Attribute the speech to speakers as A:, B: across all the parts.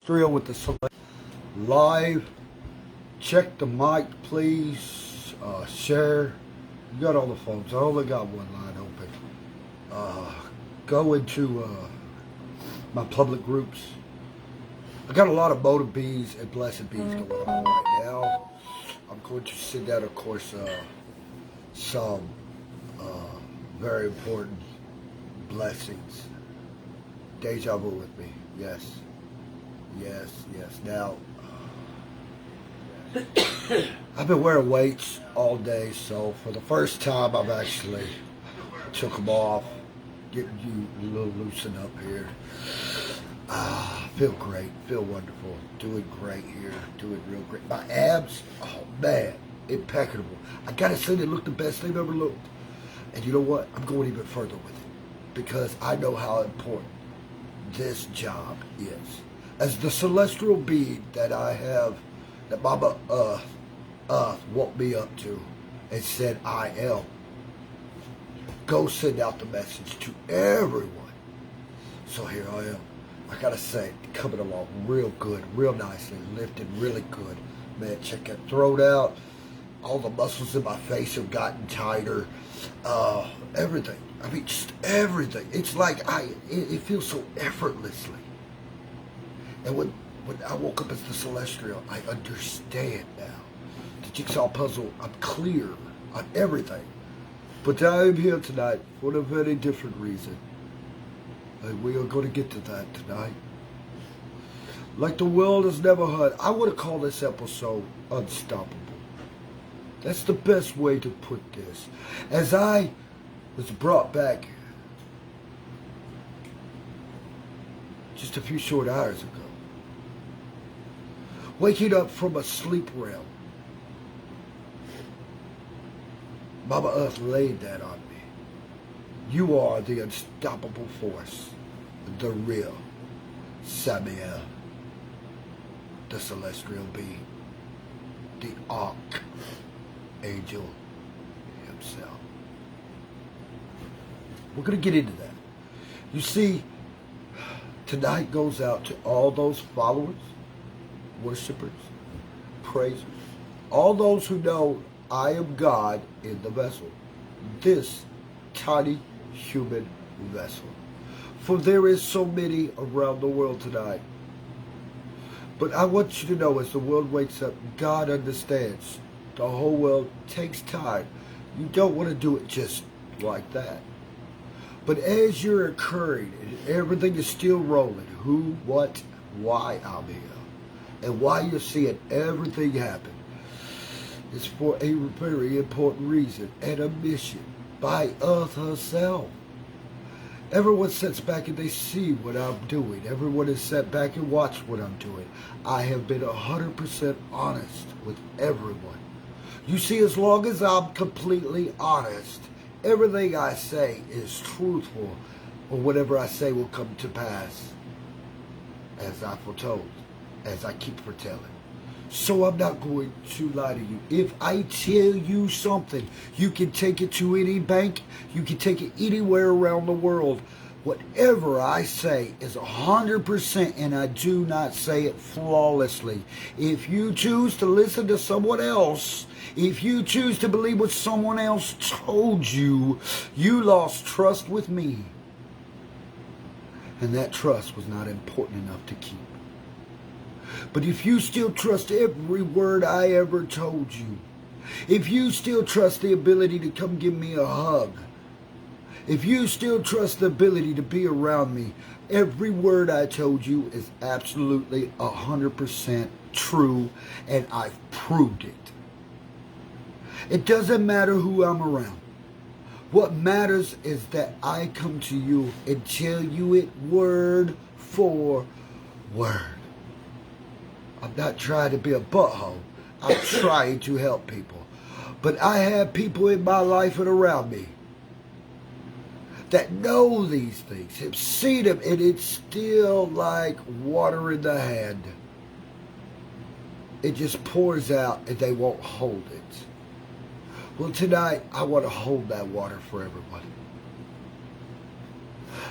A: Thrill with the select live. Check the mic, please. Share. You got all the phones. I only got one line open. Go into my public groups. I got a lot of motive bees and blessed bees going on right now. I'm going to send out, of course, some very important blessings. Deja vu with me. Yes. Yes. Now, I've been wearing weights all day, so for the first time, I've actually took them off, getting you a little loosened up here. Feel great, feel wonderful, doing great here, doing real great. My abs, oh man, impeccable. I gotta say, they look the best they've ever looked. And you know what? I'm going even further with it because I know how important this job is. As the celestial being that I have, that Mama woke me up to and said I am, go send out the message to everyone. So here I am. I gotta say, coming along real good, real nicely, lifting really good. Man, check that throat out. All the muscles in my face have gotten tighter. Everything. I mean, just everything. It's like it feels so effortlessly. And when I woke up as the celestial, I understand now. The jigsaw puzzle, I'm clear on everything. But I am here tonight for a very different reason. And we are going to get to that tonight. Like the world has never heard. I would have called this episode Unstoppable. That's the best way to put this. As I was brought back just a few short hours ago, waking up from a sleep realm, Mama Earth laid that on me. You are the unstoppable force, the real Samael, the celestial being, the archangel himself. We're going to get into that. You see, tonight goes out to all those followers, worshipers, praisers, all those who know I am God in the vessel, this tiny human vessel. For there is so many around the world tonight. But I want you to know, as the world wakes up, God understands. The whole world takes time. You don't want to do it just like that. But as you're occurring and everything is still rolling, who, what, why I'm here, and why you're seeing everything happen, is for a very important reason and a mission by Earth herself. Everyone sits back and they see what I'm doing. Everyone is sat back and watch what I'm doing. I have been 100% honest with everyone. You see, as long as I'm completely honest, everything I say is truthful, or whatever I say will come to pass, as I foretold, as I keep foretelling. So I'm not going to lie to you. If I tell you something, you can take it to any bank, you can take it anywhere around the world. Whatever I say is 100%, and I do not say it flawlessly. If you choose to listen to someone else, if you choose to believe what someone else told you, you lost trust with me. And that trust was not important enough to keep. But if you still trust every word I ever told you, if you still trust the ability to come give me a hug, if you still trust the ability to be around me, every word I told you is absolutely 100% true, and I've proved it. It doesn't matter who I'm around. What matters is that I come to you and tell you it word for word. I'm not trying to be a butthole. I'm trying to help people. But I have people in my life and around me that know these things, have seen them, and it's still like water in the hand. It just pours out and they won't hold it. Well, tonight, I want to hold that water for everyone.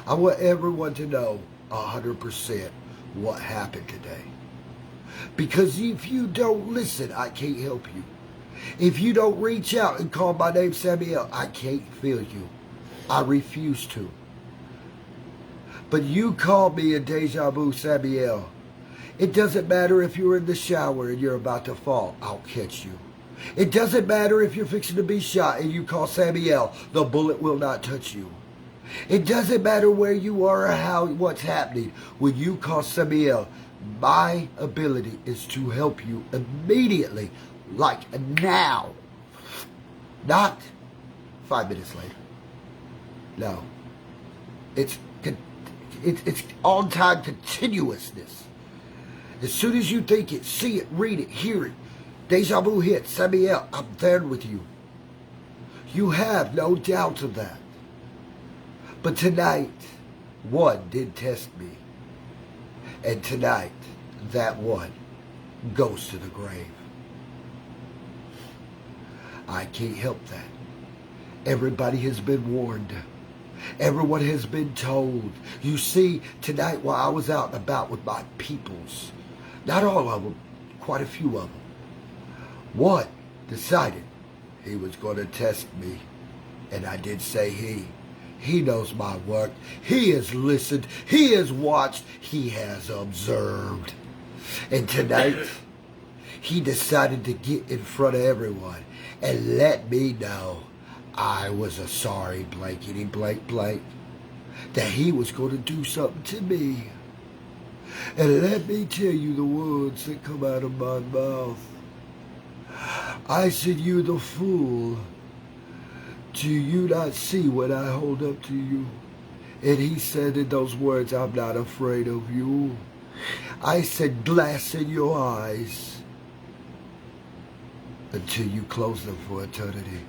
A: I want everyone to know 100% what happened today. Because if you don't listen, I can't help you. If you don't reach out and call my name Samael, I can't feel you. I refuse to. But you call me a deja vu Samael. It doesn't matter if you're in the shower and you're about to fall. I'll catch you. It doesn't matter if you're fixing to be shot and you call Samael. The bullet will not touch you. It doesn't matter where you are or what's happening. When you call Samael, my ability is to help you immediately, like now. Not 5 minutes later. No. It's on-time continuousness. As soon as you think it, see it, read it, hear it, deja vu hit, Samael, I'm there with you. You have no doubt of that. But tonight, one did test me. And tonight, that one goes to the grave. I can't help that. Everybody has been warned. Everyone has been told. You see, tonight while I was out and about with my peoples, not all of them, quite a few of them, one decided he was going to test me. And I did say he. He knows my work. He has listened. He has watched. He has observed. And tonight, he decided to get in front of everyone and let me know I was a sorry blankety blank blank, that he was going to do something to me. And let me tell you the words that come out of my mouth. I said, you the fool. Do you not see what I hold up to you? And he said in those words, I'm not afraid of you. I said, glass in your eyes until you close them for eternity.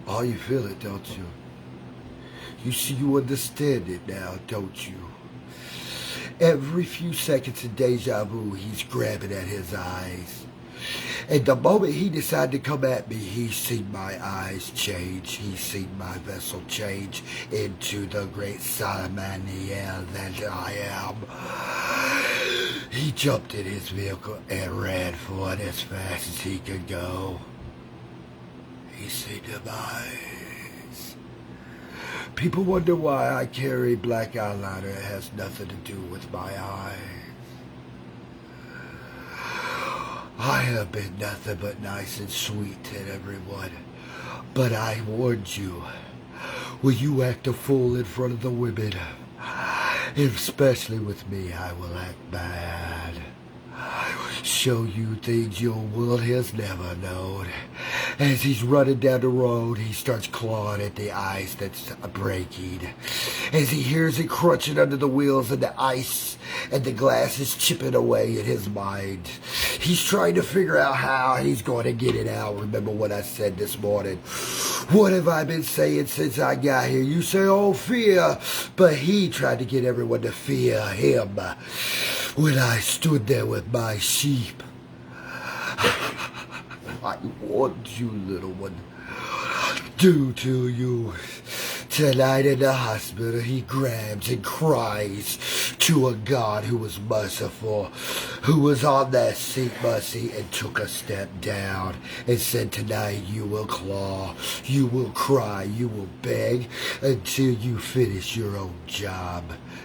A: Oh, you feel it, don't you? You see, you understand it now, don't you? Every few seconds in deja vu, he's grabbing at his eyes. And the moment he decided to come at me, he's seen my eyes change. He's seen my vessel change into the great Samael that I am. He jumped in his vehicle and ran for it as fast as he could go. He's seen my eyes. People wonder why I carry black eyeliner. It has nothing to do with my eyes. I have been nothing but nice and sweet to everyone. But I warned you, when you act a fool in front of the women, especially with me, I will act bad. I will show you things your world has never known. As he's running down the road, he starts clawing at the ice that's breaking. As he hears it crunching under the wheels and the ice and the glass is chipping away in his mind. He's trying to figure out how he's going to get it out. Remember what I said this morning. What have I been saying since I got here? You say, oh, fear. But he tried to get everyone to fear him when I stood there with my sheep. I warned you, little one. Due to you. Tonight in the hospital, he grabs and cries to a God who was merciful, who was on that seat mercy and took a step down and said, tonight you will claw, you will cry, you will beg until you finish your own job.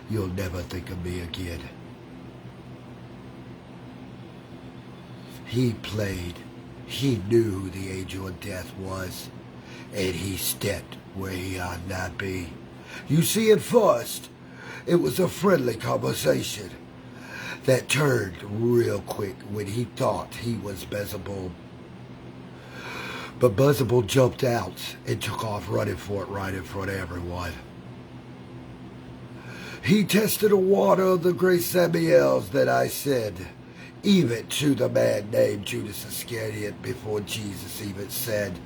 A: You'll never think of me again. He played. He knew who the angel of death was, and he stepped where he ought not be. You see, at first, it was a friendly conversation that turned real quick when he thought he was Beelzebub. But Beelzebub jumped out and took off running for it right in front of everyone. He tested the water of the great Samaels that I said, even to the man named Judas Iscariot, before Jesus even said,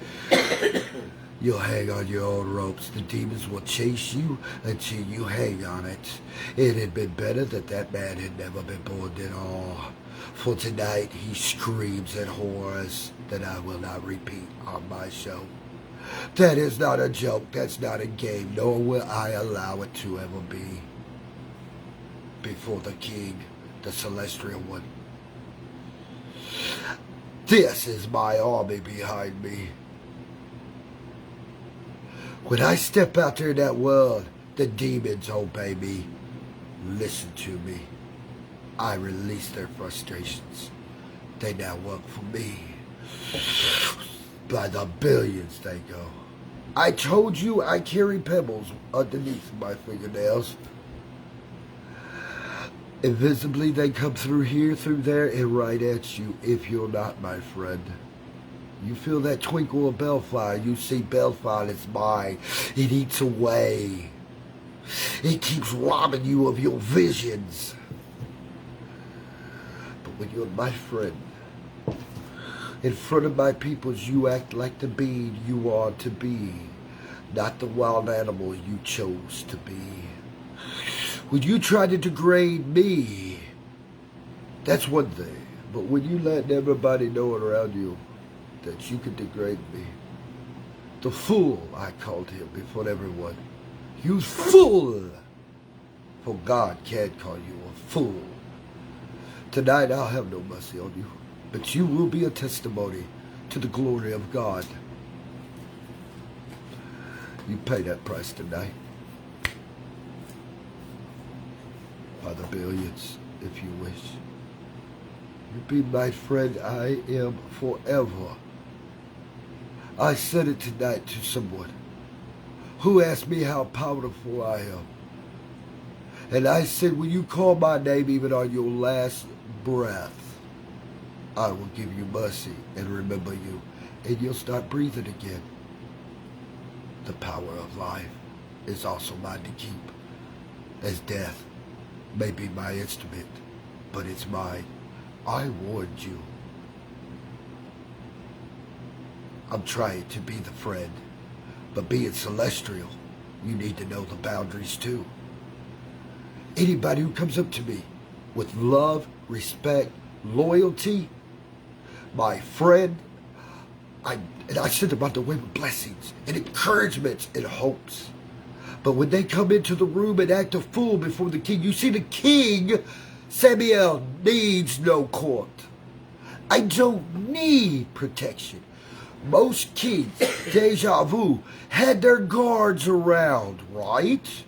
A: you'll hang on your own ropes. The demons will chase you until you hang on it. It had been better that that man had never been born at all. For tonight he screams at horrors that I will not repeat on my show. That is not a joke. That's not a game. Nor will I allow it to ever be. Before the King, the Celestial One. This is my army behind me. When I step out there in that world, the demons obey me. Listen to me. I release their frustrations. They now work for me. By the billions they go. I told you I carry pebbles underneath my fingernails. Invisibly they come through here, through there, and right at you if you're not my friend. You feel that twinkle of bellfire. You see bellfire, it's mine. It eats away. It keeps robbing you of your visions. But when you're my friend, in front of my peoples, you act like the being you are to be, not the wild animal you chose to be. When you try to degrade me, that's one thing. But when you let everybody know around you that you can degrade me, the fool, I called him before everyone. You fool! For God can't call you a fool. Tonight I'll have no mercy on you, but you will be a testimony to the glory of God. You pay that price tonight. By the billions, if you wish. You be my friend, I am forever. I said it tonight to someone who asked me how powerful I am. And I said, when you call my name even on your last breath, I will give you mercy and remember you. And you'll start breathing again. The power of life is also mine to keep. As death may be my instrument, but it's mine. I warned you. I'm trying to be the friend, but being celestial, you need to know the boundaries too. Anybody who comes up to me with love, respect, loyalty, my friend, I send them on the way with blessings and encouragements and hopes. But when they come into the room and act a fool before the king, you see the king, Samael, needs no court. I don't need protection. Most kings, deja vu, had their guards around, right?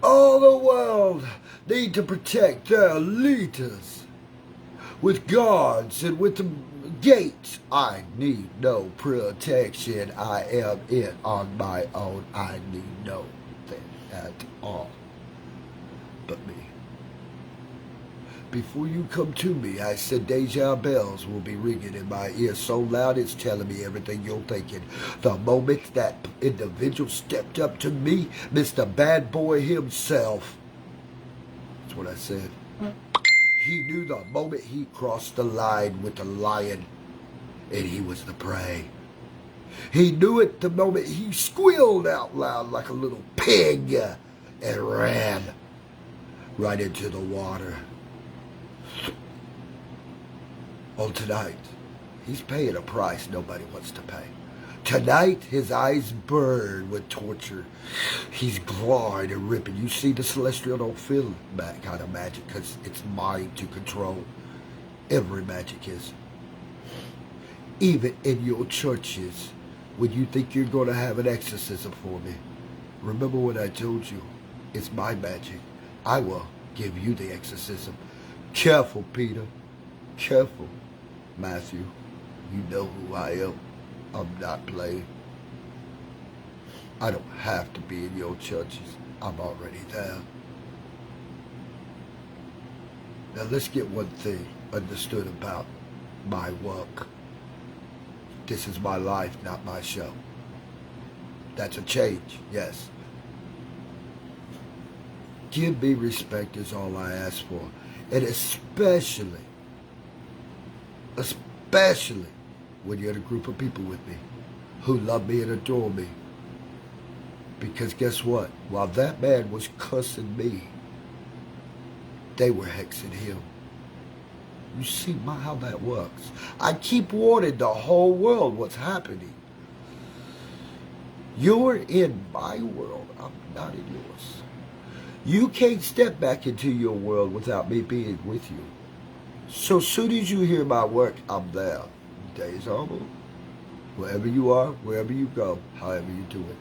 A: All the world need to protect their leaders with guards and with the gates. I need no protection. I am it on my own. I need no thing at all but me. Before you come to me, I said deja bells will be ringing in my ear so loud it's telling me everything you're thinking. The moment that individual stepped up to me, Mr. Bad Boy himself, that's what I said. He knew the moment he crossed the line with the lion, and he was the prey. He knew it the moment he squealed out loud like a little pig and ran right into the water. On tonight, he's paying a price nobody wants to pay. Tonight, his eyes burn with torture. He's clawing and ripping. You see, the celestial don't feel that kind of magic because it's mine to control. Every magic is. Even in your churches, when you think you're going to have an exorcism for me, remember what I told you. It's my magic. I will give you the exorcism. Careful, Peter. Careful, Matthew. You know who I am. I'm not playing. I don't have to be in your churches. I'm already there. Now let's get one thing understood about my work. This is my life, not my show. That's a change, yes. Give me respect is all I ask for. And especially when you're in a group of people with me who love me and adore me. Because guess what? While that man was cussing me, they were hexing him. You see how that works. I keep warning the whole world what's happening. You're in my world. I'm not in yours. You can't step back into your world without me being with you. So soon as you hear my work, I'm there. Deja vu. Wherever you are, wherever you go, however you do it.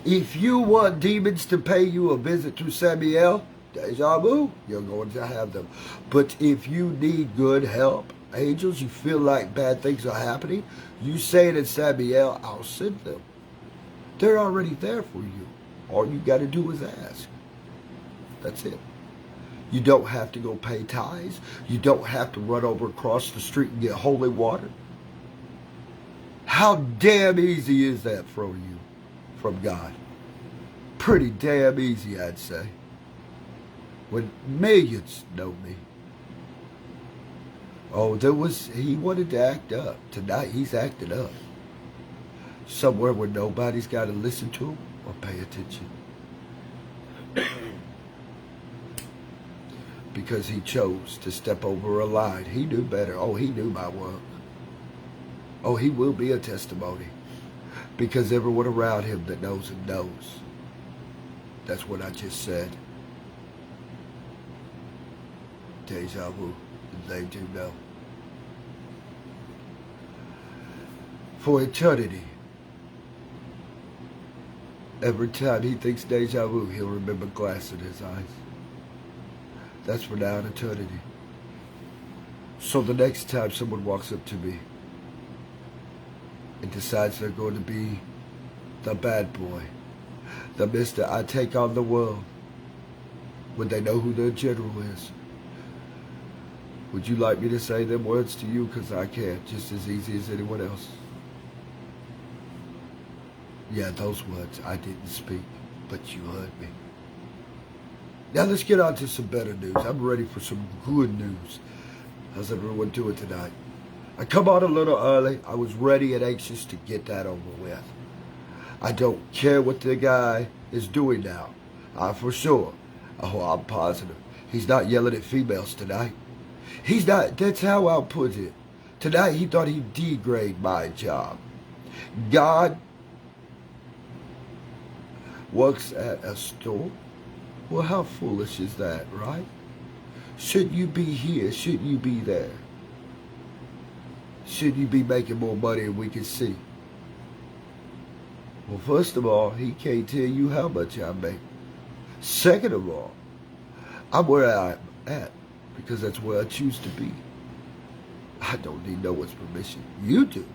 A: If you want demons to pay you a visit through Samael, deja vu, you're going to have them. But if you need good help, angels, you feel like bad things are happening, you say it in Samael, I'll send them. They're already there for you. All you got to do is ask. That's it. You don't have to go pay tithes. You don't have to run over across the street and get holy water. How damn easy is that from you, from God? Pretty damn easy, I'd say. When millions know me. Oh, he wanted to act up. Tonight, he's acting up. Somewhere where nobody's got to listen to him or pay attention. Because he chose to step over a line. He knew better. Oh, he knew my work. Oh, he will be a testimony. Because everyone around him that knows him knows. That's what I just said. Deja vu. They do know. For eternity. Every time he thinks deja vu, he'll remember glass in his eyes. That's for now and eternity. So the next time someone walks up to me and decides they're going to be the bad boy, the mister, I take on the world, when they know who their general is, would you like me to say them words to you? Because I can't, just as easy as anyone else. Yeah, those words I didn't speak, but you heard me. Now let's get on to some better news. I'm ready for some good news. How's everyone doing tonight? I come on a little early. I was ready and anxious to get that over with. I don't care what the guy is doing now. For sure. Oh, I'm positive. He's not yelling at females tonight. He's not. That's how I'll put it. Tonight he thought he'd degrade my job. God works at a store? Well, how foolish is that, right? Shouldn't you be here? Shouldn't you be there? Shouldn't you be making more money than we can see? Well, first of all, he can't tell you how much I make. Second of all, I'm where I'm at because that's where I choose to be. I don't need no one's permission. You do,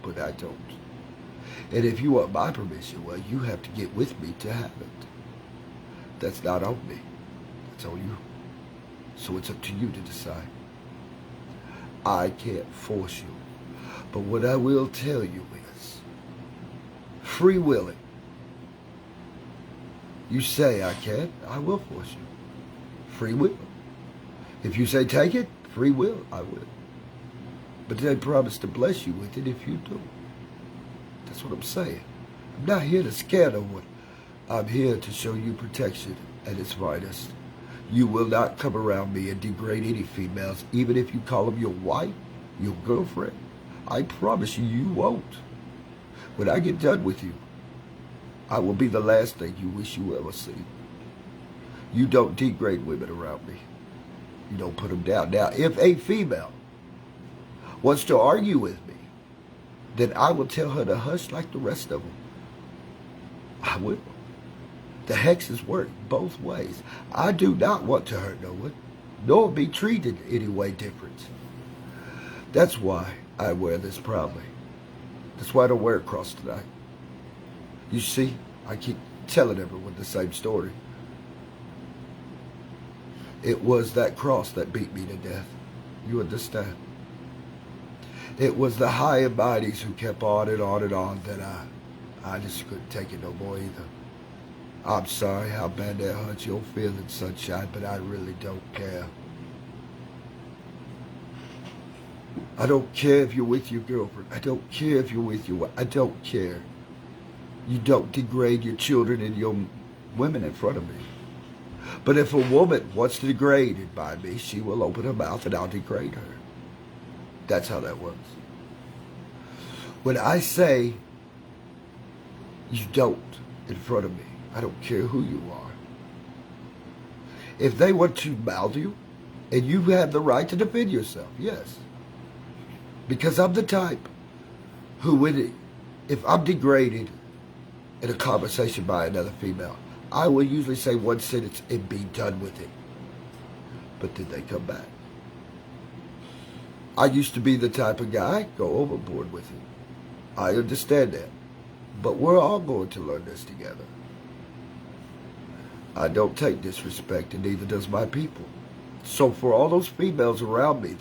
A: but I don't. And if you want my permission, well, you have to get with me to have it. That's not on me. That's on you. So it's up to you to decide. I can't force you. But what I will tell you is, free willing. You say I can't, I will force you. Free will. If you say take it, free will, I will. But then promise to bless you with it if you do. That's what I'm saying. I'm not here to scare no one. I'm here to show you protection at its finest. You will not come around me and degrade any females, even if you call them your wife, your girlfriend. I promise you, you won't. When I get done with you, I will be the last thing you wish you ever see. You don't degrade women around me. You don't put them down. Now, if a female wants to argue with me, then I will tell her to hush like the rest of them. I will. The hexes work both ways. I do not want to hurt no one, nor be treated any way different. That's why I wear this proudly. That's why I don't wear a cross tonight. You see, I keep telling everyone the same story. It was that cross that beat me to death. You understand? It was the high and mighties who kept on and on and on that I just couldn't take it no more either. I'm sorry how bad that hurts your feelings, sunshine, but I really don't care. I don't care if you're with your girlfriend. I don't care if you're with your wife. I don't care. You don't degrade your children and your women in front of me. But if a woman wants to degrade it by me, she will open her mouth and I'll degrade her. That's how that works. When I say You don't in front of me. I don't care who you are. If they want to mouth you, and you have the right to defend yourself, yes. Because I'm the type who, if I'm degraded in a conversation by another female, I will usually say one sentence and be done with it. But then they come back. I used to be the type of guy, go overboard with it. I understand that. But we're all going to learn this together. I don't take disrespect, and neither does my people. So for all those females around me,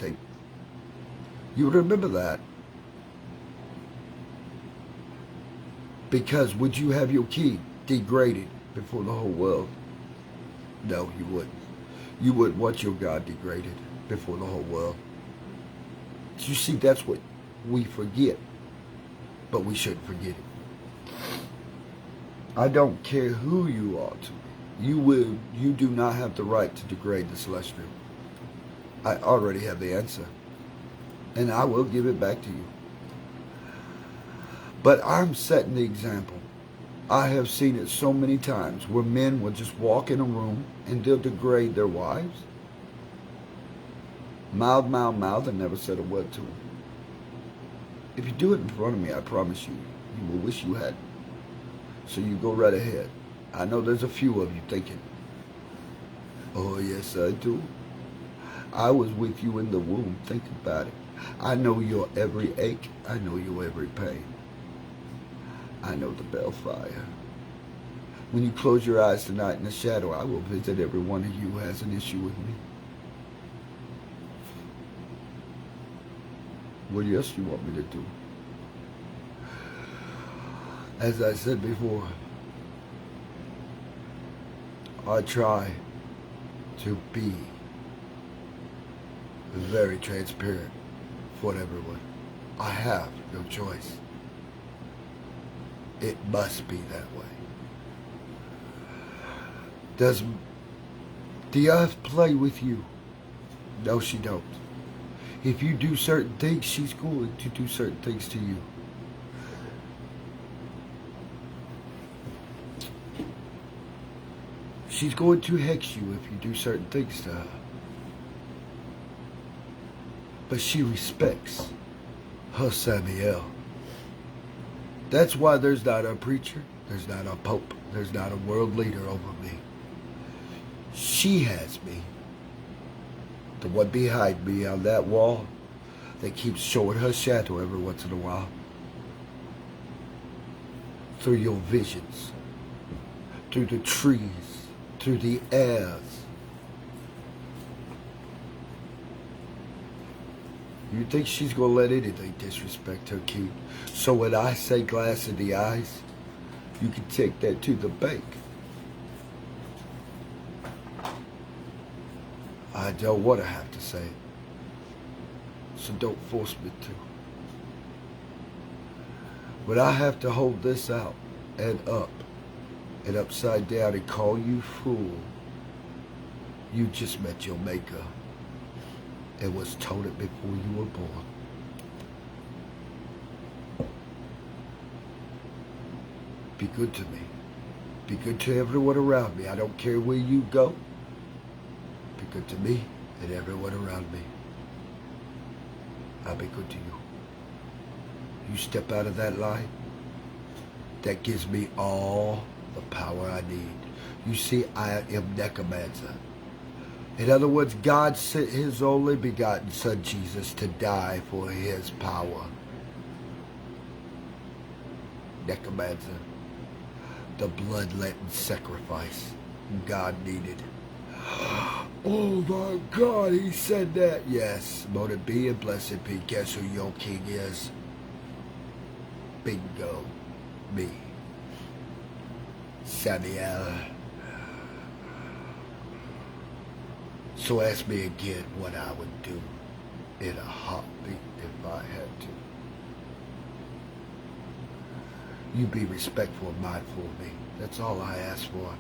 A: you would remember that. Because would you have your kid degraded before the whole world? No, you wouldn't. You wouldn't want your God degraded before the whole world. You see, that's what we forget. But we shouldn't forget it. I don't care who you are to me. You do not have the right to degrade the celestial. I already have the answer. And I will give it back to you. But I'm setting the example. I have seen it so many times where men will just walk in a room and they'll degrade their wives. Mouth, and never said a word to them. If you do it in front of me, I promise you, you will wish you hadn't. So you go right ahead. I know there's a few of you thinking, oh yes I do. I was with you in the womb. Think about it. I know your every ache. I know your every pain. I know the bellfire. When you close your eyes tonight in the shadow, I will visit every one of you who has an issue with me. What else do you want me to do? As I said before, I try to be very transparent for everyone. I have no choice. It must be that way. Does the earth play with you? No, she don't. If you do certain things, she's going to do certain things to you. She's going to hex you if you do certain things to her. But she respects her Samael. That's why there's not a preacher, there's not a pope, there's not a world leader over me. She has me. The one behind me on that wall that keeps showing her shadow every once in a while. Through your visions, through the trees, through the airs. You think she's going to let anything disrespect her kid? So when I say glass in the eyes, you can take that to the bank. I don't want to have to say it. So don't force me to. When I have to hold this out and up and upside down and call you fool, you just met your maker and was told it before you were born. Be good to me. Be good to everyone around me. I don't care where you go. Be good to me and everyone around me. I'll be good to you. You step out of that line, that gives me all the power I need. You see, I am necromancer. In other words, God sent his only begotten son, Jesus, to die for his power. Necromancer. The bloodletting sacrifice God needed. Oh my God, he said that. Yes, mote be and blessed be. Guess who your king is? Bingo. Me. Samael. So ask me again what I would do in a heartbeat if I had to. You be respectful and mindful of me. That's all I ask for.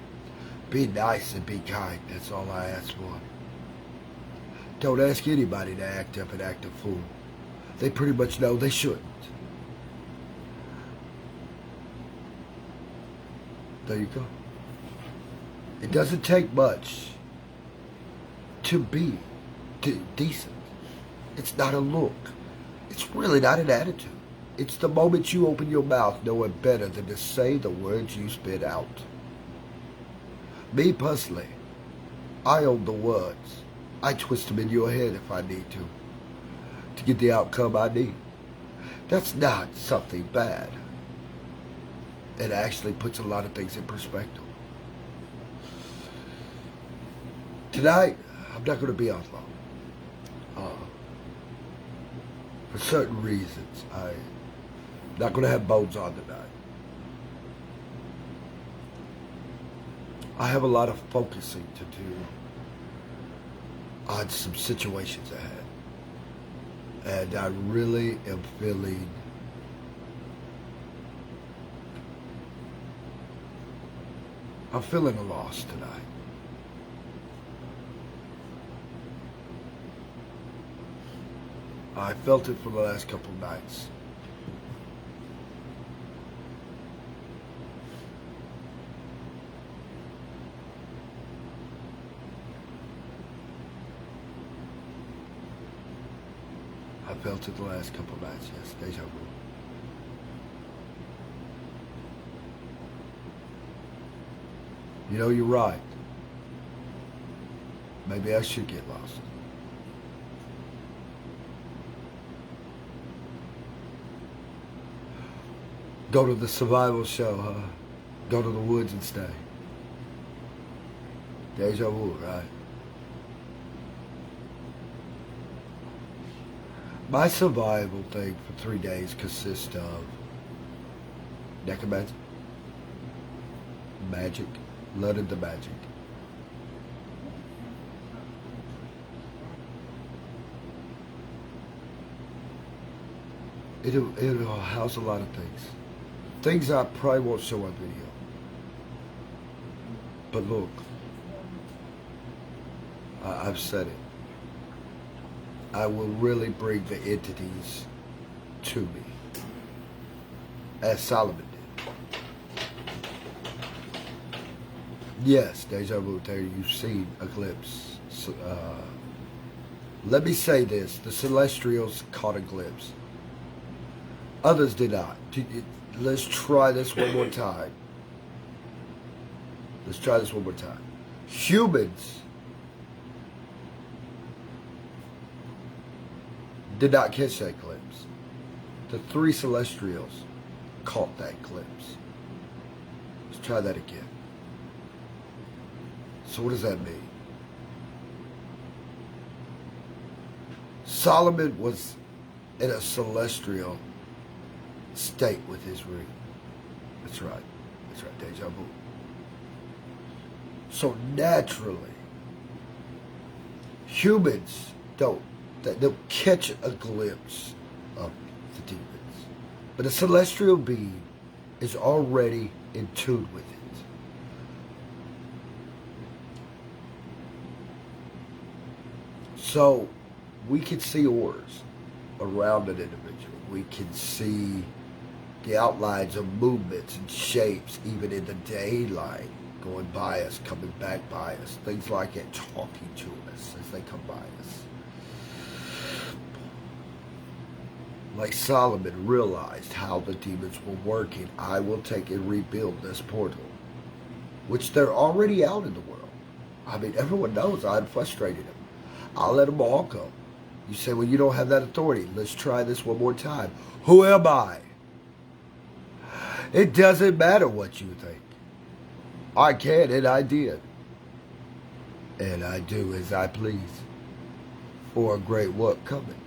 A: Be nice and be kind. That's all I ask for. Don't ask anybody to act up and act a fool. They pretty much know they shouldn't. There you go. It doesn't take much to be decent. It's not a look. It's really not an attitude. It's the moment you open your mouth knowing better than to say the words you spit out. Me personally, I own the words. I twist them in your head if I need to get the outcome I need. That's not something bad. It actually puts a lot of things in perspective. Tonight, I'm not going to be on long. For certain reasons, I'm not going to have bones on tonight. I have a lot of focusing to do on some situations ahead. And I really am feeling a loss tonight. I felt it for the last couple of nights. I felt it the last couple of nights, yes, deja vu. You know, you're right. Maybe I should get lost. Go to the survival show, huh? Go to the woods and stay. Deja vu, right? My survival thing for 3 days consists of necromancy, magic, learning the magic. It'll house a lot of things. Things I probably won't show on video. But look, I've said it. I will really bring the entities to me, as Solomon did. Yes, deja vu, there you've seen eclipse. Let me say this, the Celestials caught a glimpse. Others did not. Let's try this one more time. Let's try this one more time. Humans did not catch that glimpse. The 3 Celestials caught that glimpse. Let's try that again. So what does that mean? Solomon was in a celestial state with his ring. That's right. That's right. Deja vu. So naturally, humans they'll catch a glimpse of the demons. But a celestial being is already in tune with it. So we can see auras around an individual. We can see the outlines of movements and shapes, even in the daylight, going by us, coming back by us, things like that, talking to us as they come by us. Like Solomon realized how the demons were working, I will take and rebuild this portal, which they're already out in the world. I mean, everyone knows I'm frustrated them. I'll let them all go. You say, well, you don't have that authority. Let's try this one more time. Who am I? It doesn't matter what you think. I can and I did. And I do as I please. For a great work coming.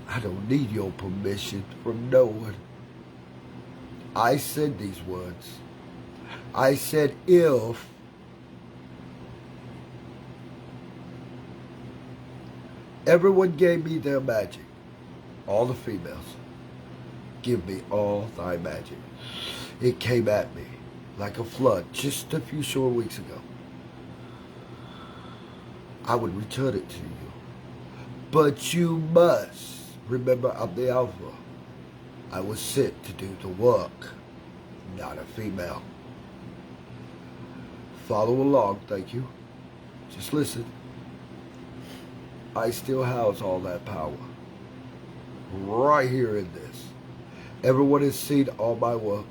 A: I don't need your permission from no one. I said these words. I said if everyone gave me their magic, all the females, give me all thy magic. It came at me like a flood just a few short weeks ago. I would return it to you. But you must remember I'm the Alpha. I was sent to do the work, not a female. Follow along, thank you. Just listen. I still house all that power. Right here in this. Everyone has seen all my work,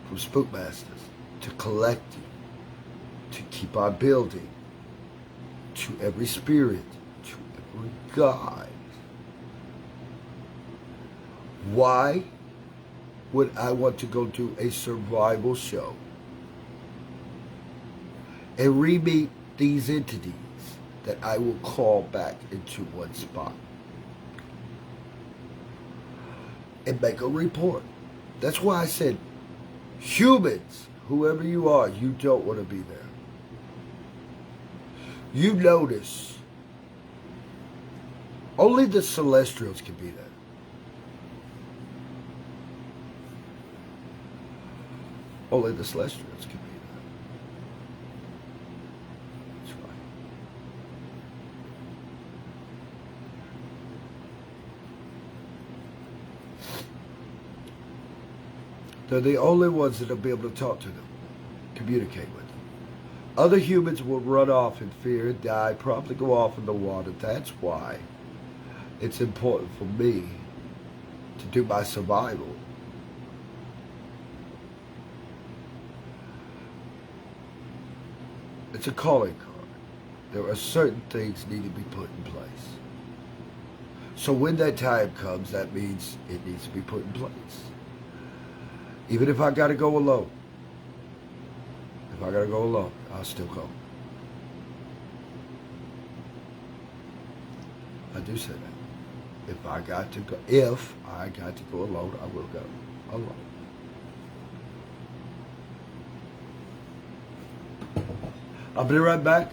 A: from Spookmasters to collecting, to keep on building, to every spirit, to every god. Why would I want to go do a survival show and re-meet these entities that I will call back into one spot and make a report? That's why I said, humans, whoever you are, you don't want to be there. You notice only the Celestials can be there. Only the Celestials can be there. That's right. They're the only ones that will be able to talk to them, communicate with them. Other humans will run off in fear and die, probably go off in the water. That's why it's important for me to do my survival. It's a calling card. There are certain things need to be put in place. So when that time comes, that means it needs to be put in place. Even if I got to go alone. If I got to go alone, I'll still go. I do say that. If I got to go alone, I will go alone. I'll be right back.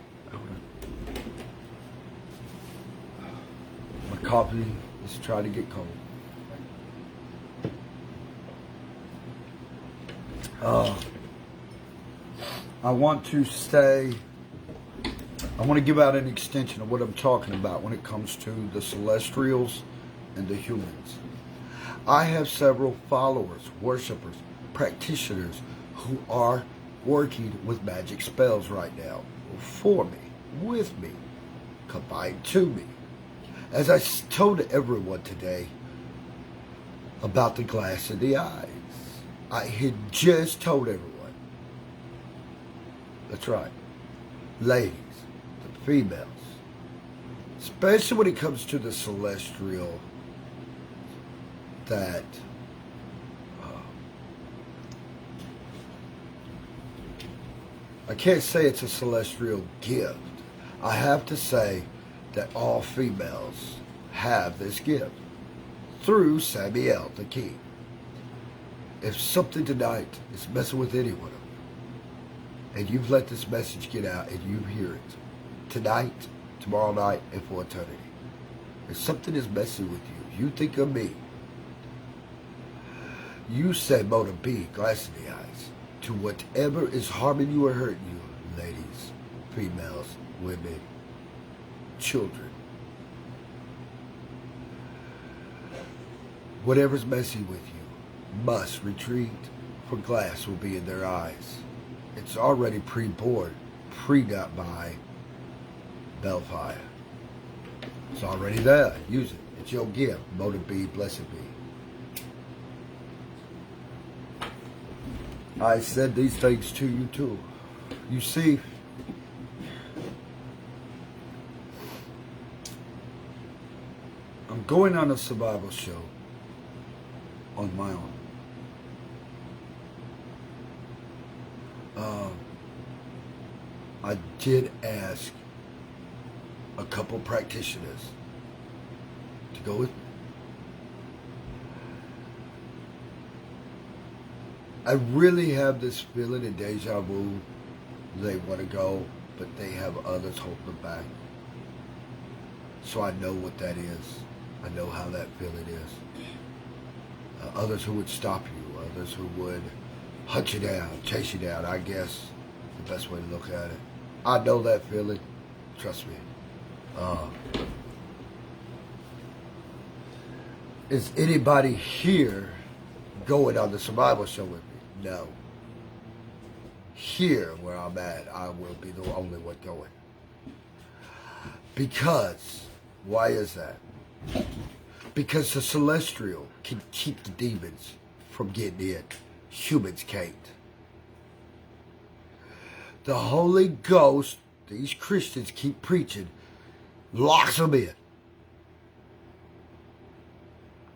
A: My coffee is trying to get cold. I want to give out an extension of what I'm talking about when it comes to the Celestials and the humans. I have several followers, worshipers, practitioners who are working with magic spells right now for me, with me, combined to me. As I told everyone today about the glass in the eyes, I had just told everyone. That's right. Ladies, the females, especially when it comes to the Celestial, that I can't say it's a Celestial gift. I have to say that all females have this gift through Samael, the king. If something tonight is messing with any one of you, and you've let this message get out and you hear it tonight, tomorrow night, and for eternity, if something is messing with you, you think of me. You say Mona B, glass in the eyes, to whatever is harming you or hurting you, ladies, females, women, children. Whatever's messing with you must retreat, for glass will be in their eyes. It's already pre-bored, pre-got by Bellfire. It's already there. Use it. It's your gift. Mona B, blessed be. I said these things to you too. You see, I'm going on a survival show on my own. I did ask a couple practitioners to go with me. I really have this feeling of deja vu. They want to go, but they have others holding them back. So I know what that is. I know how that feeling is. Others who would stop you, others who would hunt you down, chase you down, I guess the best way to look at it. I know that feeling. Trust me. Is anybody here going on the survival show with me? No. Here, where I'm at, I will be the only one going. Because, why is that? Because the celestial can keep the demons from getting in. Humans can't. The Holy Ghost, these Christians keep preaching, locks them in.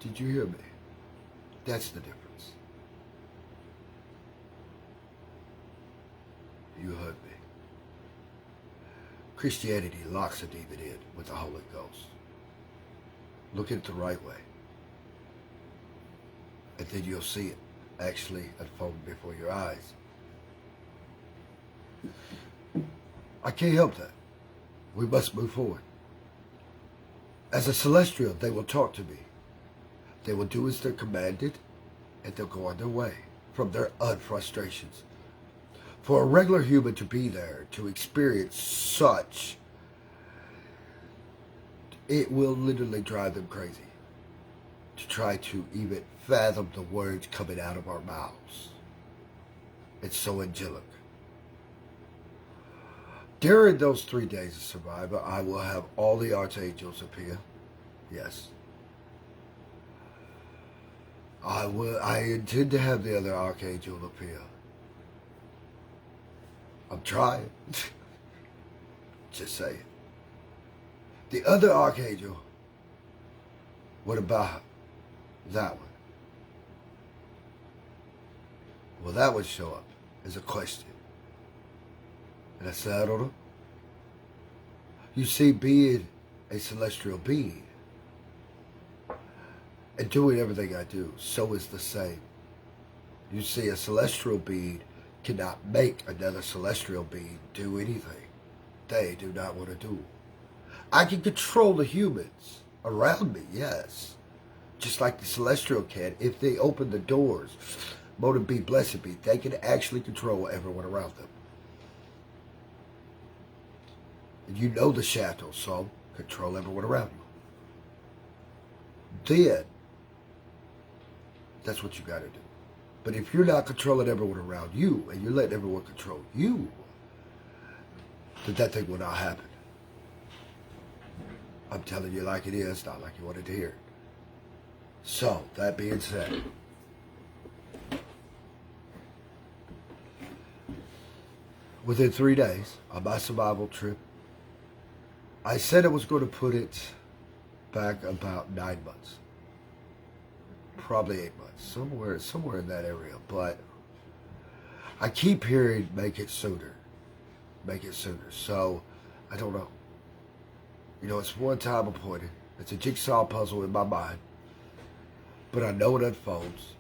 A: Did you hear me? That's the difference. You heard me. Christianity locks a demon in with the Holy Ghost. Look at it the right way. And then you'll see it actually unfold before your eyes. I can't help that. We must move forward. As a celestial, they will talk to me. They will do as they're commanded, and they'll go on their way from their unfrustrations. For a regular human to be there, to experience such, it will literally drive them crazy to try to even fathom the words coming out of our mouths. It's so angelic. During those 3 days of survival, I will have all the archangels appear. Yes. I intend to have the other archangel appear. I'm trying. Just saying. The other archangel, what about that one? Will that one show up as a question? And I said, I don't know. You see, being a celestial being and doing everything I do, so is the same. You see, a celestial being cannot make another celestial being do anything they do not want to do. I can control the humans around me, yes. Just like the celestial can. If they open the doors, motive be, blessed be, they can actually control everyone around them. And you know the shadow, so control everyone around you. Then, that's what you got to do. But if you're not controlling everyone around you, and you're letting everyone control you, then that thing will not happen. I'm telling you like it is, not like you wanted to hear it. So, that being said, within 3 days on my survival trip, I said I was going to put it back about 9 months. Probably 8 months, somewhere in that area. But I keep hearing make it sooner. So, I don't know. You know, it's one time appointed. It's a jigsaw puzzle in my mind. But I know it unfolds.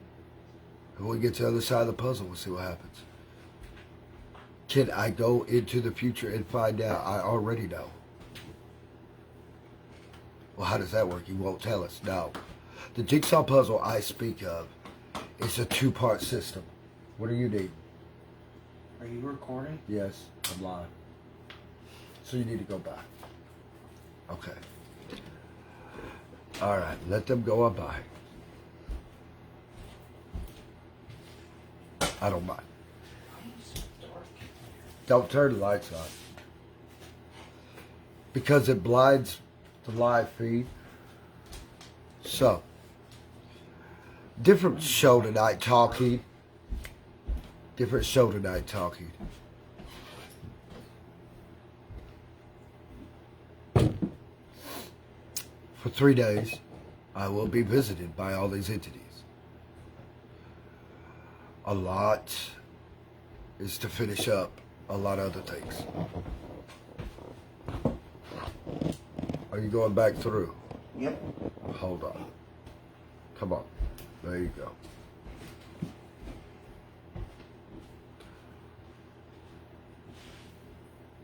A: And when we get to the other side of the puzzle, we'll see what happens. Can I go into the future and find out? I already know. Well, how does that work? You won't tell us. No. The jigsaw puzzle I speak of is a 2-part system. What do you need?
B: Are you recording?
A: Yes, I'm live. So you need to go back. Okay. All right, let them go on by. I don't mind. Don't turn the lights on. Because it blinds the live feed. So, different show tonight talking. For 3 days, I will be visited by all these entities. A lot is to finish up a lot of other things. Are you going back through?
B: Yep.
A: Hold on. Come on. There you go.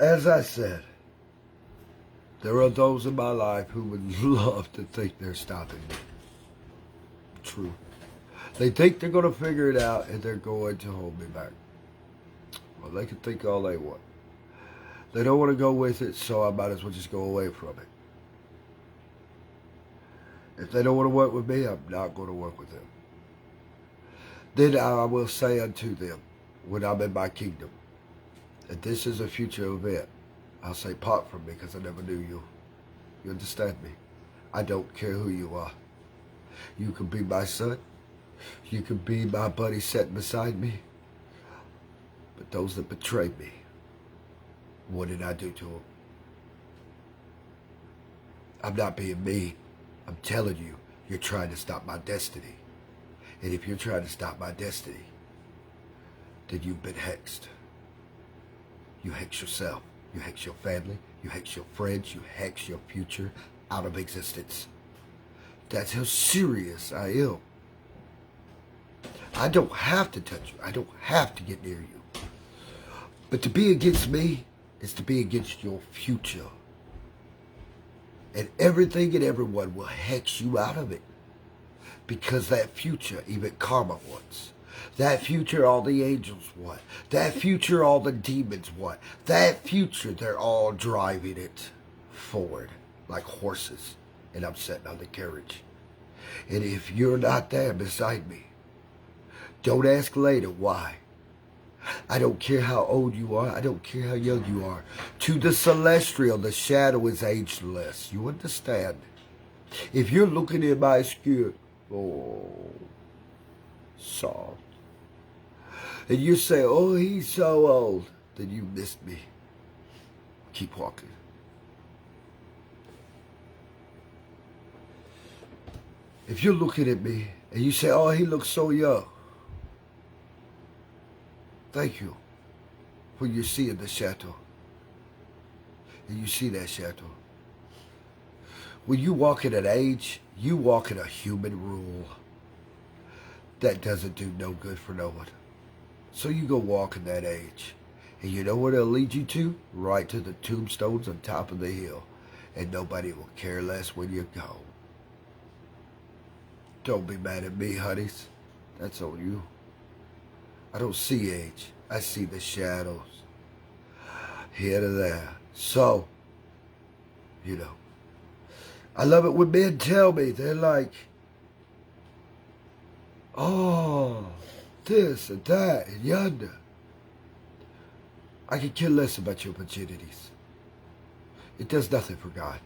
A: As I said, there are those in my life who would love to think they're stopping me. True. They think they're going to figure it out and they're going to hold me back. Well, they can think all they want. They don't want to go with it, so I might as well just go away from it. If they don't want to work with me, I'm not going to work with them. Then I will say unto them, when I'm in my kingdom, that this is a future event. I'll say, part from me, because I never knew you. You understand me? I don't care who you are. You can be my son. You can be my buddy sitting beside me. But those that betrayed me, what did I do to them? I'm not being mean. I'm telling you, you're trying to stop my destiny. And if you're trying to stop my destiny, then you've been hexed. You hex yourself. You hex your family. You hex your friends. You hex your future out of existence. That's how serious I am. I don't have to touch you. I don't have to get near you. But to be against me is to be against your future. And everything and everyone will hex you out of it. Because that future, even karma wants. That future, all the angels want. That future, all the demons want. That future, they're all driving it forward like horses. And I'm sitting on the carriage. And if you're not there beside me, don't ask later why. I don't care how old you are. I don't care how young you are. To the celestial, the shadow is ageless. You understand? If you're looking in my skin, oh, soft, and you say, oh, he's so old, then you missed me. Keep walking. If you're looking at me and you say, oh, he looks so young, thank you for you seeing the shadow. And you see that shadow. When you walk in an age, you walk in a human rule. That doesn't do no good for no one. So you go walk in that age. And you know what it'll lead you to? Right to the tombstones on top of the hill. And nobody will care less when you're gone. Don't be mad at me, honeys. That's on you. I don't see age. I see the shadows. Here to there. So, you know, I love it when men tell me, they're like, oh, this and that and yonder. I could care less about your virginities. It does nothing for God.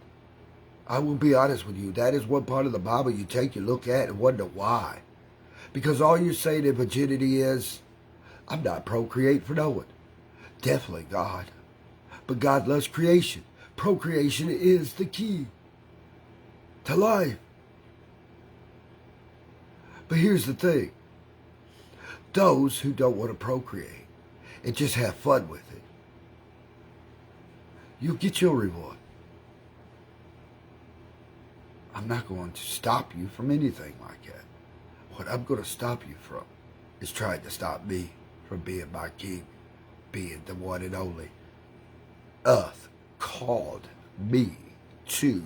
A: I will be honest with you. That is one part of the Bible you take, you look at, and wonder why. Because all you're saying in virginity is, I'm not procreate for no one. Definitely God. But God loves creation. Procreation is the key to life. But here's the thing. Those who don't want to procreate and just have fun with it, you'll get your reward. I'm not going to stop you from anything like that. What I'm going to stop you from is trying to stop me from being my king, being the one and only. Earth called me to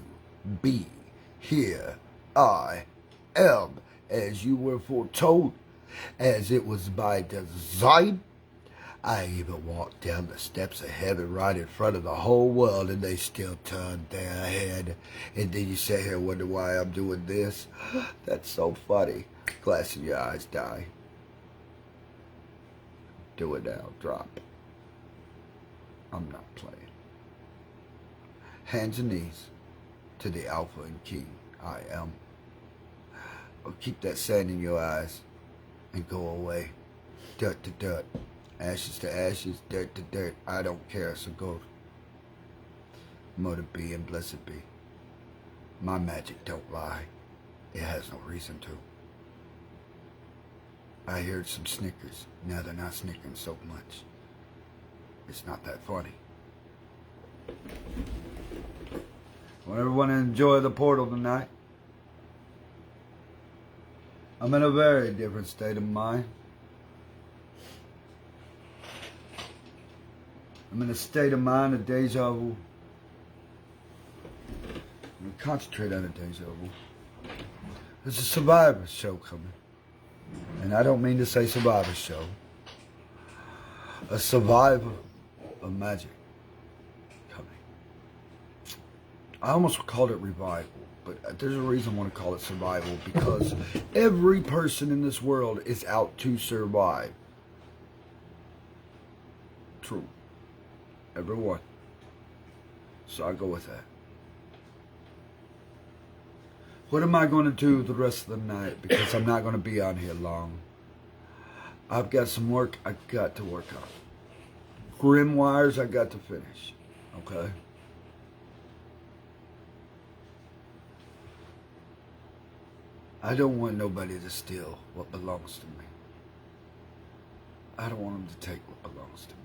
A: be. Here I am, as you were foretold, as it was by design. I even walked down the steps of heaven right in front of the whole world, and they still turned their head. And then you sit here and wonder why I'm doing this. That's so funny. Glass in your eyes, die. Do it now. Drop. I'm not playing. Hands and knees to the Alpha and King I am. Or keep that sand in your eyes and go away. Dirt to dirt. Ashes to ashes. Dirt to dirt. I don't care. So go. Mother be and blessed be. My magic don't lie. It has no reason to. I heard some snickers. Now they're not snickering so much. It's not that funny. I want everyone to enjoy the portal tonight. I'm in a very different state of mind. I'm in a state of mind of deja vu. I'm going to concentrate on a deja vu. There's a Survivor show coming. And I don't mean to say Survivor show. A survivor of magic coming. I almost called it revival. But there's a reason I want to call it survival, because every person in this world is out to survive. True. Everyone. So I go with that. What am I going to do the rest of the night? Because I'm not going to be on here long. I've got some work I got to work on. Grimoires I got to finish. Okay? I don't want nobody to steal what belongs to me. I don't want them to take what belongs to me.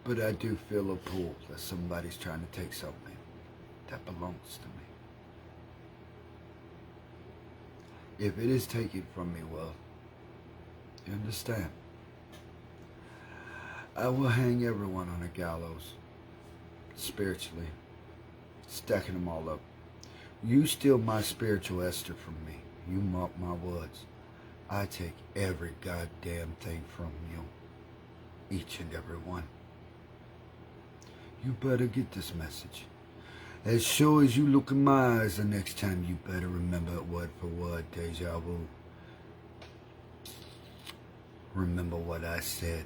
A: But I do feel a pull that somebody's trying to take something that belongs to me. If it is taken from me, well, you understand. I will hang everyone on a gallows, spiritually, stacking them all up. You steal my spiritual Esther from me. You mark my words. I take every goddamn thing from you. Each and every one. You better get this message. As sure as you look in my eyes the next time, you better remember it word for word, deja vu. Remember what I said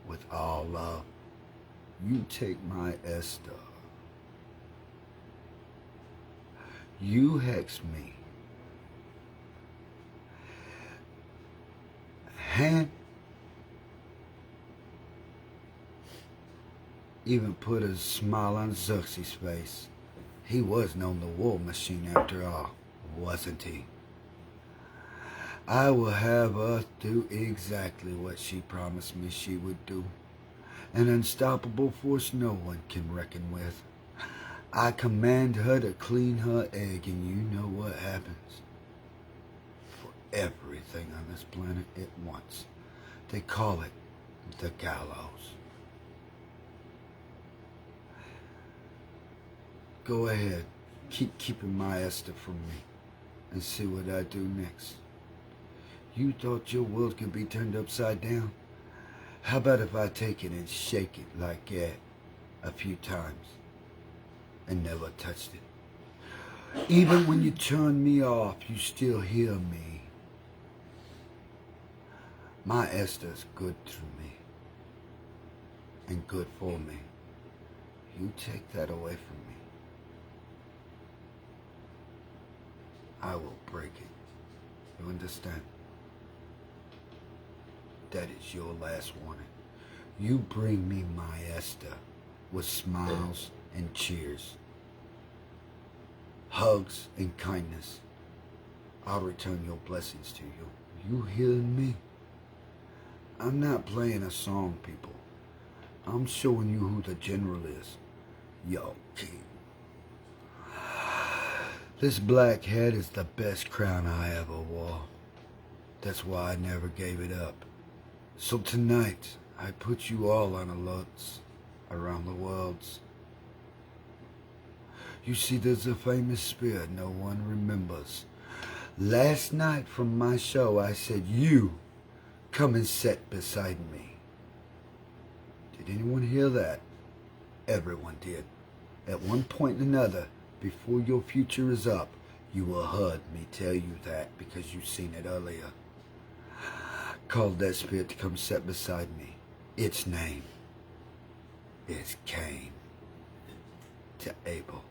A: with all love. You take my Esther. You hex me. Even put a smile on Xerxes' face. He was known the war machine after all, wasn't he? I will have her do exactly what she promised me she would do. An unstoppable force no one can reckon with. I command her to clean her egg, and you know what happens. For everything on this planet at once. They call it the gallows. Go ahead, keep keeping my Esther from me, and see what I do next. You thought your world could be turned upside down? How about if I take it and shake it like that a few times and never touched it? Even when you turn me off, you still hear me. My Esther's good through me and good for me. You take that away from me, I will break it. You understand? That is your last warning. You bring me my Esther with smiles and cheers, hugs and kindness. I'll return your blessings to you. You hearing me? I'm not playing a song, people. I'm showing you who the general is. Yo, king. This black head is the best crown I ever wore. That's why I never gave it up. So tonight, I put you all on alerts around the worlds. You see, there's a famous spirit no one remembers. Last night from my show, I said, you come and sit beside me. Did anyone hear that? Everyone did. At one point or another, before your future is up, you will heard me tell you that because you've seen it earlier. Called that spirit to come sit beside me. Its name is Cain to Abel.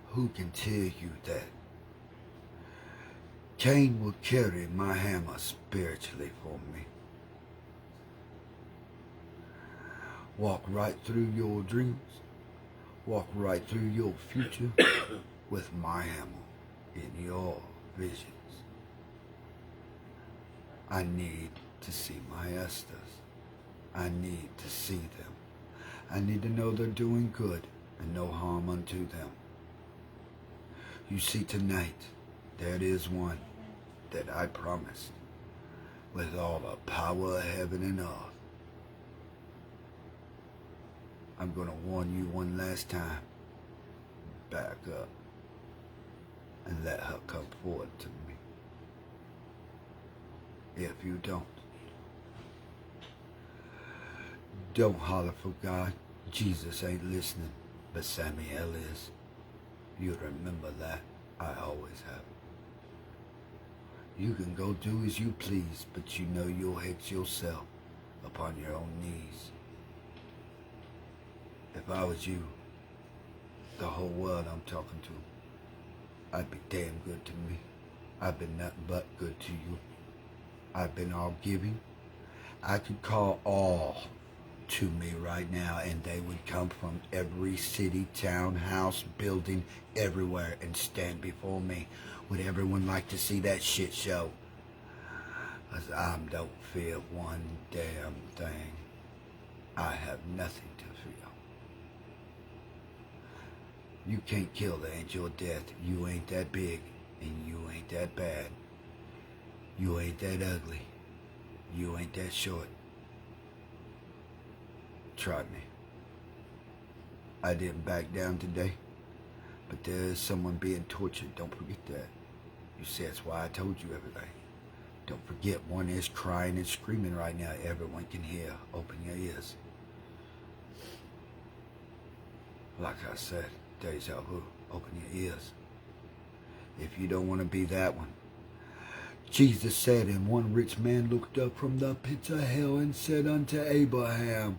A: Who can tell you that? Cain will carry my hammer spiritually for me. Walk right through your dreams. Walk right through your future with my hammer in your visions. I need to see my Esthers. I need to see them. I need to know they're doing good and no harm unto them. You see, tonight, there is one that I promised with all the power of heaven and earth. I'm going to warn you one last time. Back up and let her come forward to me. If you don't holler for God. Jesus ain't listening, but Samael is. You remember that. I always have. You can go do as you please, but you know you'll hate yourself upon your own knees. If I was you, the whole world I'm talking to, I'd be damn good to me. I've been nothing but good to you. I've been all giving. I could call all to me right now, and they would come from every city, town, house, building, everywhere, and stand before me. Would everyone like to see that shit show? 'Cause I don't fear one damn thing. I have nothing to fear. You can't kill the angel of death. You ain't that big, and you ain't that bad. You ain't that ugly. You ain't that short. Try me. I didn't back down today, but there is someone being tortured. Don't forget that. You see, that's why I told you everything. Don't forget, one is crying and screaming right now. Everyone can hear. Open your ears. Like I said, deja vu. Open your ears. If you don't want to be that one. Jesus said, and one rich man looked up from the pits of hell and said unto Abraham,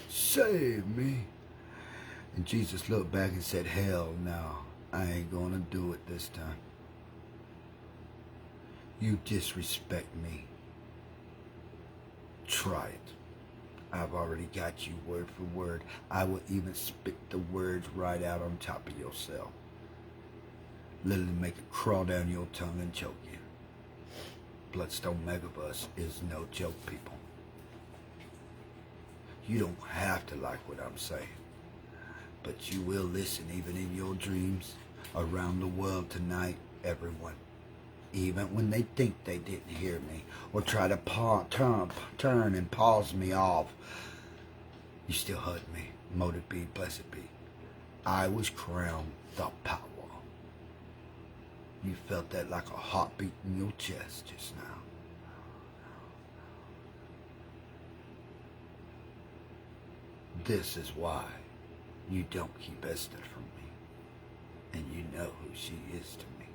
A: save me. And Jesus looked back and said, hell no, I ain't gonna do it this time. You disrespect me. Try it. I've already got you word for word. I will even spit the words right out on top of yourself. Literally make it crawl down your tongue and choke you. Bloodstone Megabus is no joke, people. You don't have to like what I'm saying, but you will listen even in your dreams around the world tonight, everyone. Even when they think they didn't hear me or try to turn and pause me off, you still heard me. Motive be, blessed be. I was crowned the power. You felt that like a heartbeat in your chest just now. This is why you don't keep Esther from me. And you know who she is to me.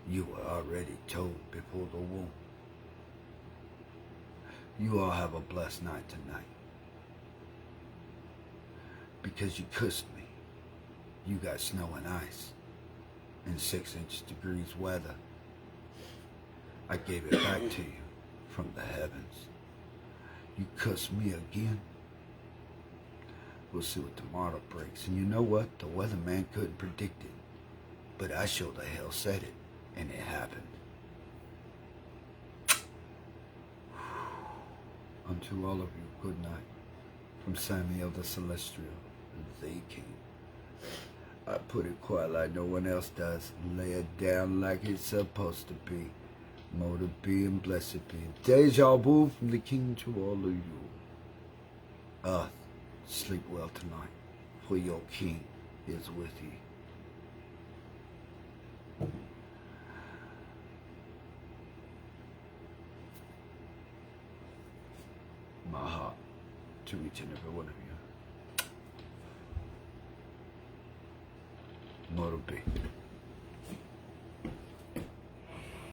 A: You were already told before the womb. You all have a blessed night tonight. Because you cussed me. You got snow and ice. And 6-inch degrees weather. I gave it back to you from the heavens. You cuss me again. We'll see what tomorrow brings. And you know what? The weatherman couldn't predict it. But I sure the hell said it. And it happened. Unto all of you, good night. From Samael the Celestial, the King. I put it quiet like no one else does. Lay it down like it's supposed to be. Motive be and blessed be. Deja vu from the King to all of you. Earth, sleep well tonight, for your King is with you. My heart to each and every one of you. Motive be.